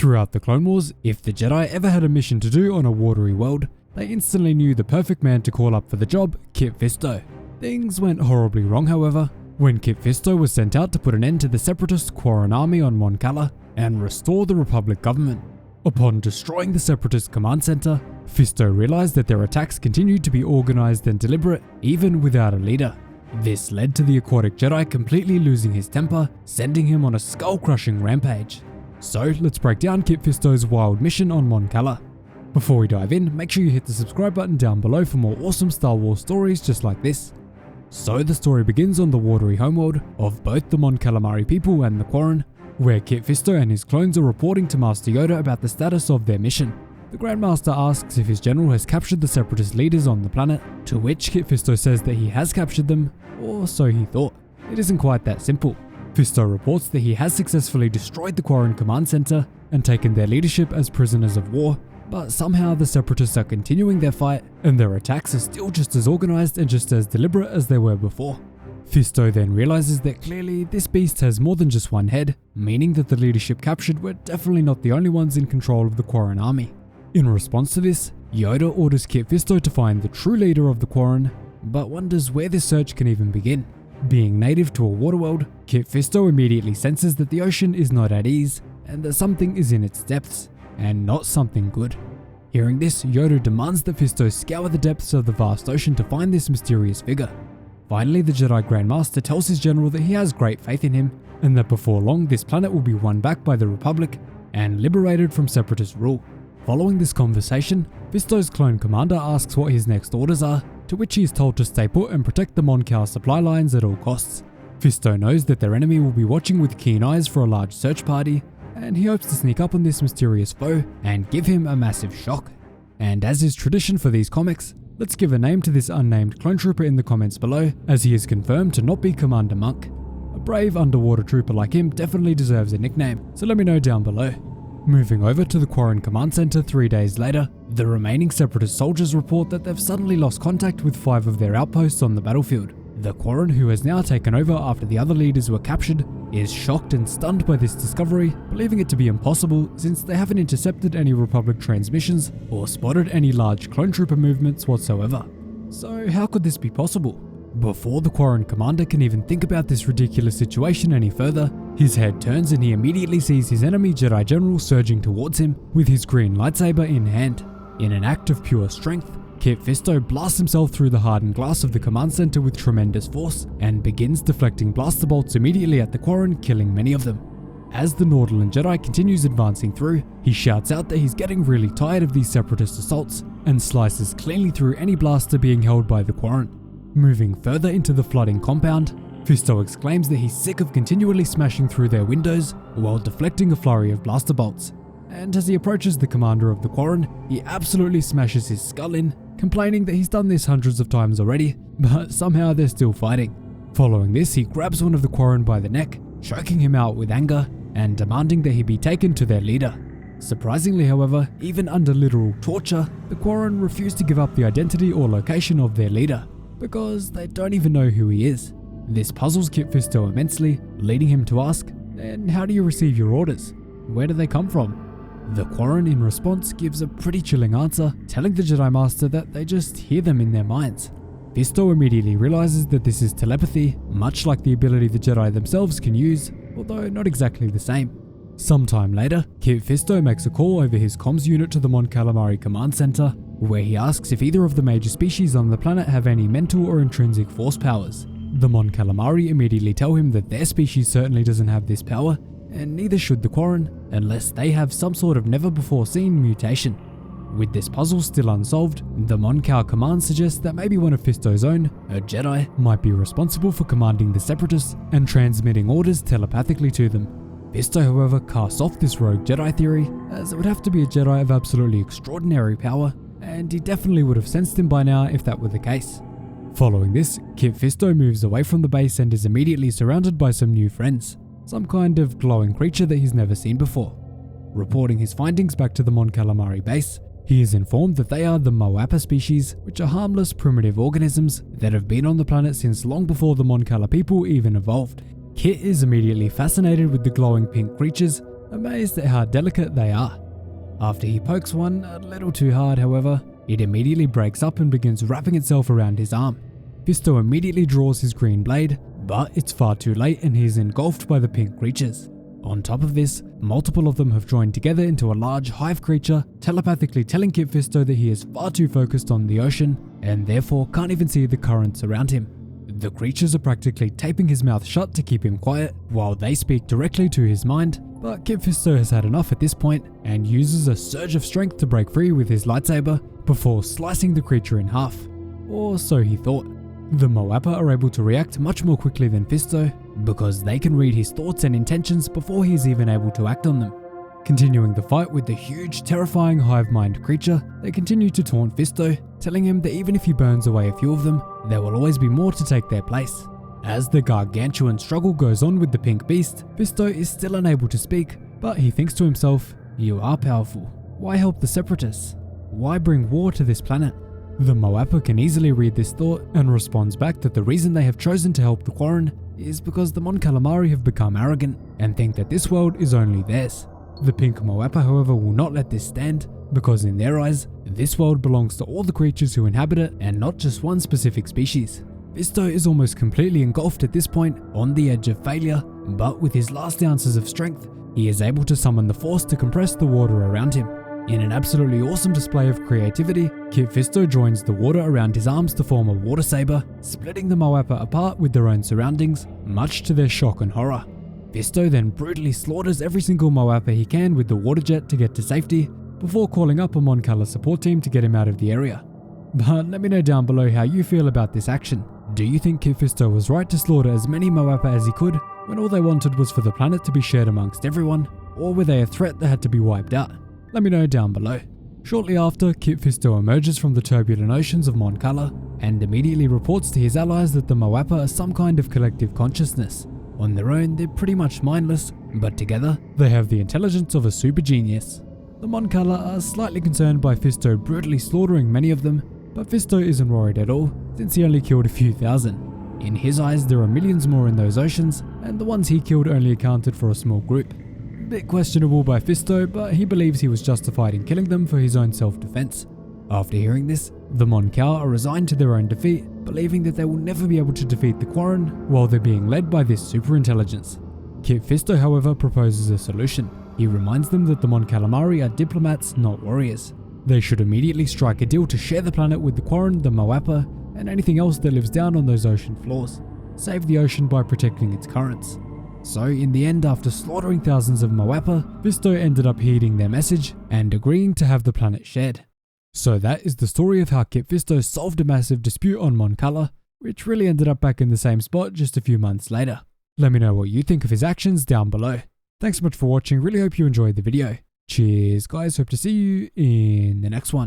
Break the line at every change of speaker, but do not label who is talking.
Throughout the Clone Wars, if the Jedi ever had a mission to do on a watery world, they instantly knew the perfect man to call up for the job, Kit Fisto. Things went horribly wrong, however, when Kit Fisto was sent out to put an end to the Separatist Quarren army on Mon Cala and restore the Republic government. Upon destroying the Separatist command center, Fisto realized that their attacks continued to be organized and deliberate, even without a leader. This led to the aquatic Jedi completely losing his temper, sending him on a skull-crushing rampage. So let's break down Kit Fisto's wild mission on Mon Cala. Before we dive in, make sure you hit the subscribe button down below for more awesome Star Wars stories just like this. So the story begins on the watery homeworld of both the Mon Calamari people and the Quarren, where Kit Fisto and his clones are reporting to Master Yoda about the status of their mission. The Grandmaster asks if his general has captured the Separatist leaders on the planet, to which Kit Fisto says that he has captured them, or so he thought. It isn't quite that simple. Fisto reports that he has successfully destroyed the Quarren command center and taken their leadership as prisoners of war, but somehow the Separatists are continuing their fight and their attacks are still just as organized and just as deliberate as they were before. Fisto then realizes that clearly this beast has more than just one head, meaning that the leadership captured were definitely not the only ones in control of the Quarren army. In response to this, Yoda orders Kit Fisto to find the true leader of the Quarren, but wonders where this search can even begin. Being native to a water world, Kit Fisto immediately senses that the ocean is not at ease and that something is in its depths, and not something good. Hearing this, Yoda demands that Fisto scour the depths of the vast ocean to find this mysterious figure. Finally, the Jedi Grandmaster tells his general that he has great faith in him, and that before long this planet will be won back by the Republic and liberated from Separatist rule. Following this conversation, Fisto's clone commander asks what his next orders are, to which he is told to stay put and protect the Mon Cala supply lines at all costs. Fisto knows that their enemy will be watching with keen eyes for a large search party, and he hopes to sneak up on this mysterious foe and give him a massive shock. And as is tradition for these comics, let's give a name to this unnamed clone trooper in the comments below, as he is confirmed to not be Commander Monk. A brave underwater trooper like him definitely deserves a nickname, so let me know down below. Moving over to the Quarren command center 3 days later, the remaining Separatist soldiers report that they've suddenly lost contact with 5 of their outposts on the battlefield. The Quarren, who has now taken over after the other leaders were captured, is shocked and stunned by this discovery, believing it to be impossible since they haven't intercepted any Republic transmissions or spotted any large clone trooper movements whatsoever. So how could this be possible? Before the Quarren commander can even think about this ridiculous situation any further, his head turns and he immediately sees his enemy Jedi General surging towards him with his green lightsaber in hand. In an act of pure strength, Kit Fisto blasts himself through the hardened glass of the command center with tremendous force and begins deflecting blaster bolts immediately at the Quarren, killing many of them. As the Nautolan Jedi continues advancing through, he shouts out that he's getting really tired of these Separatist assaults and slices cleanly through any blaster being held by the Quarren. Moving further into the flooding compound, Fisto exclaims that he's sick of continually smashing through their windows while deflecting a flurry of blaster bolts. And as he approaches the commander of the Quarren, he absolutely smashes his skull in, complaining that he's done this hundreds of times already, but somehow they're still fighting. Following this, he grabs one of the Quarren by the neck, choking him out with anger and demanding that he be taken to their leader. Surprisingly, however, even under literal torture, the Quarren refuse to give up the identity or location of their leader, because they don't even know who he is. This puzzles Kit Fisto immensely, leading him to ask, "Then how do you receive your orders? Where do they come from?" The Quarren in response gives a pretty chilling answer, telling the Jedi Master that they just hear them in their minds. Fisto immediately realizes that this is telepathy, much like the ability the Jedi themselves can use, although not exactly the same. Sometime later, Kit Fisto makes a call over his comms unit to the Mon Calamari command center, where he asks if either of the major species on the planet have any mental or intrinsic force powers. The Mon Calamari immediately tell him that their species certainly doesn't have this power, and neither should the Quarren, unless they have some sort of never-before-seen mutation. With this puzzle still unsolved, the Mon Cala command suggests that maybe one of Fisto's own, a Jedi, might be responsible for commanding the Separatists and transmitting orders telepathically to them. Fisto, however, casts off this rogue Jedi theory, as it would have to be a Jedi of absolutely extraordinary power, and he definitely would have sensed him by now if that were the case. Following this, Kit Fisto moves away from the base and is immediately surrounded by some new friends, some kind of glowing creature that he's never seen before. Reporting his findings back to the Mon Calamari base, he is informed that they are the Moapa species, which are harmless primitive organisms that have been on the planet since long before the Mon Cala people even evolved. Kit is immediately fascinated with the glowing pink creatures, amazed at how delicate they are. After he pokes one a little too hard, however, it immediately breaks up and begins wrapping itself around his arm. Fisto immediately draws his green blade, but it's far too late and he's engulfed by the pink creatures. On top of this, multiple of them have joined together into a large hive creature, telepathically telling Kit Fisto that he is far too focused on the ocean and therefore can't even see the currents around him. The creatures are practically taping his mouth shut to keep him quiet while they speak directly to his mind, but Kit Fisto has had enough at this point and uses a surge of strength to break free with his lightsaber before slicing the creature in half. Or so he thought. The Moapa are able to react much more quickly than Fisto because they can read his thoughts and intentions before he's even able to act on them. Continuing the fight with the huge, terrifying hive mind creature, they continue to taunt Fisto, telling him that even if he burns away a few of them, there will always be more to take their place. As the gargantuan struggle goes on with the pink beast, Fisto is still unable to speak, but he thinks to himself, "You are powerful. Why help the Separatists? Why bring war to this planet?" The Moapa can easily read this thought and responds back that the reason they have chosen to help the Quarren is because the Mon Calamari have become arrogant and think that this world is only theirs. The pink Moapa, however, will not let this stand because in their eyes, this world belongs to all the creatures who inhabit it and not just one specific species. Fisto is almost completely engulfed at this point, on the edge of failure, but with his last ounces of strength, he is able to summon the force to compress the water around him. In an absolutely awesome display of creativity, Kit Fisto joins the water around his arms to form a water saber, splitting the Moapa apart with their own surroundings, much to their shock and horror. Fisto then brutally slaughters every single Moapa he can with the water jet to get to safety, before calling up a Mon Cala support team to get him out of the area. But let me know down below how you feel about this action. Do you think Kit Fisto was right to slaughter as many Moapa as he could, when all they wanted was for the planet to be shared amongst everyone, or were they a threat that had to be wiped out? Let me know down below. Shortly after, Kit Fisto emerges from the turbulent oceans of Mon Cala and immediately reports to his allies that the Moapa are some kind of collective consciousness. On their own, they're pretty much mindless, but together, they have the intelligence of a super genius. The Mon Cala are slightly concerned by Fisto brutally slaughtering many of them, but Fisto isn't worried at all, since he only killed a few thousand. In his eyes, there are millions more in those oceans, and the ones he killed only accounted for a small group. Bit questionable by Fisto, but he believes he was justified in killing them for his own self-defense. After hearing this, the Mon Cala are resigned to their own defeat, believing that they will never be able to defeat the Quarren while they're being led by this super intelligence. Kit Fisto, however, proposes a solution. He reminds them that the Mon Calamari are diplomats, not warriors. They should immediately strike a deal to share the planet with the Quarren, the Moapa, and anything else that lives down on those ocean floors. Save the ocean by protecting its currents. So in the end, after slaughtering thousands of Moapa, Fisto ended up heeding their message and agreeing to have the planet shared. So that is the story of how Kit Fisto solved a massive dispute on Mon Cala, which really ended up back in the same spot just a few months later. Let me know what you think of his actions down below. Thanks so much for watching, really hope you enjoyed the video. Cheers guys, hope to see you in the next one.